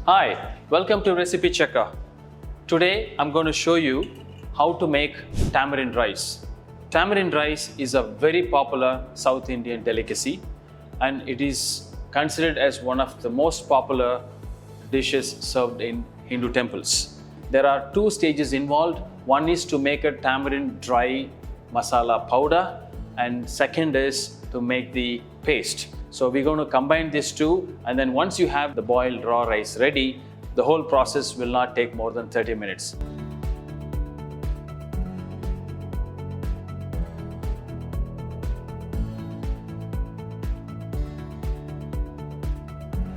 Hi, welcome to RecipeCheckr. Today I'm going to show you how to make tamarind rice. Tamarind rice is a very popular South Indian delicacy and it is considered as one of the most popular dishes served in Hindu temples. There are two stages involved. One is to make a tamarind dry masala powder and second is to make the paste. So we're going to combine these two, and then once you have the boiled raw rice ready, the whole process will not take more than 30 minutes.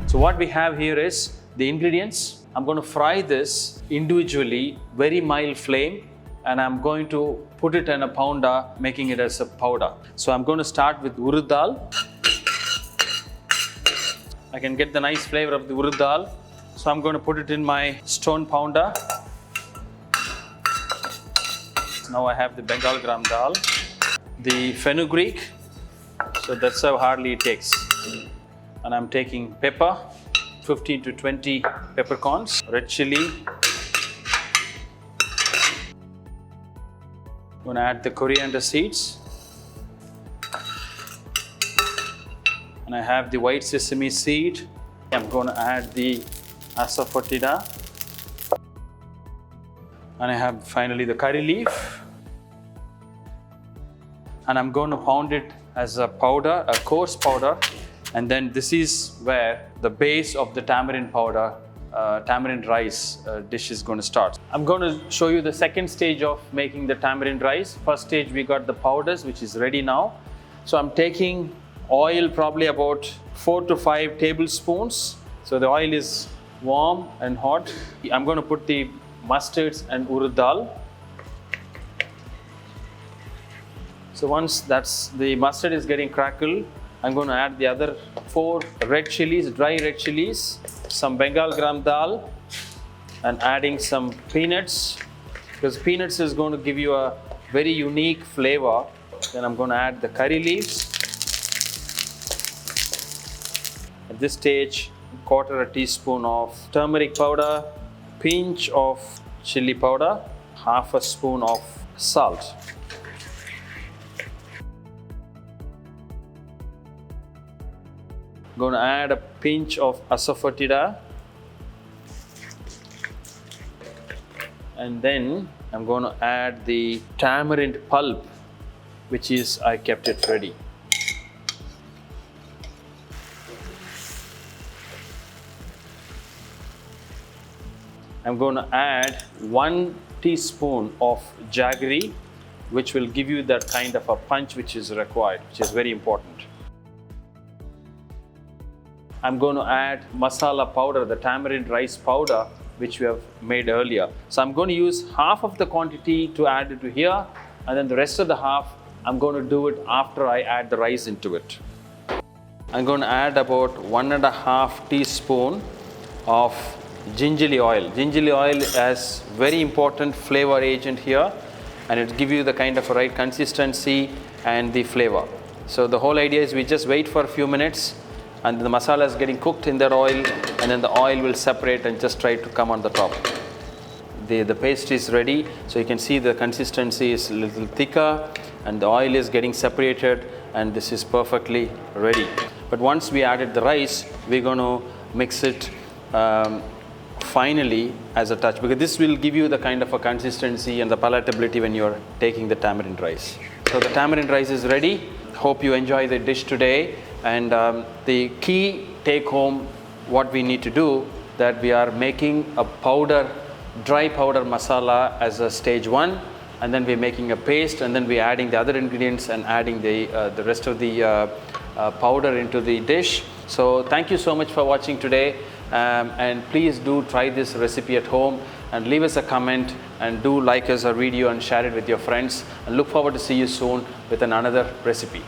So what we have here is the ingredients. I'm going to fry this individually, very mild flame, and I'm going to put it in a pounder, making it as a powder. So I'm going to start with urad dal. I can get the nice flavor of the urad dal. So I'm going to put it in my stone pounder. Now I have the Bengal gram dal, the fenugreek. So that's how hardly it takes. And I'm taking pepper, 15 to 20 peppercorns, red chili. I'm going to add the coriander seeds. And I have the white sesame seed. I'm going to add the asafoetida. And I have finally the curry leaf. And I'm going to pound it as a powder, a coarse powder. And then this is where the base of the tamarind powder, tamarind rice dish is going to start. I'm going to show you the second stage of making the tamarind rice. First stage, we got the powders, which is ready now. So I'm taking oil, probably about 4 to 5 tablespoons. So the oil is warm and hot. I'm going to put the mustards and urad dal. So once the mustard is getting crackled, I'm going to add the other 4 red chilies, dry red chilies, some Bengal gram dal, and adding some peanuts, because peanuts is going to give you a very unique flavor. Then I'm going to add the curry leaves. At this stage, 1/4 teaspoon of turmeric powder, pinch of chili powder, 1/2 spoon of salt. Going to add a pinch of asafoetida, and then I'm going to add the tamarind pulp, which is I kept it ready. I'm going to add 1 teaspoon of jaggery, which will give you that kind of a punch which is required, which is very important. I'm going to add masala powder, the tamarind rice powder, which we have made earlier. So I'm going to use half of the quantity to add it to here, and then the rest of the half, I'm going to do it after I add the rice into it. I'm going to add about 1.5 teaspoon of gingerly oil. Gingerly oil is very important flavor agent here, and it gives you the kind of right consistency and the flavor. So the whole idea is we just wait for a few minutes, and the masala is getting cooked in that oil, and then the oil will separate and just try to come on the top. The paste is ready, so you can see the consistency is a little thicker and the oil is getting separated, and this is perfectly ready. But once we added the rice, we're going to mix it finally as a touch, because this will give you the kind of a consistency and the palatability when you're taking the tamarind rice. So the tamarind rice is ready. Hope you enjoy the dish today. And the key take home, what we need to do, that we are making a powder, dry powder masala as a stage 1, and then we're making a paste, and then we're adding the other ingredients and adding the rest of the powder into the dish. So thank you so much for watching today, and please do try this recipe at home and leave us a comment, and do like us our video and share it with your friends, and look forward to see you soon with another recipe.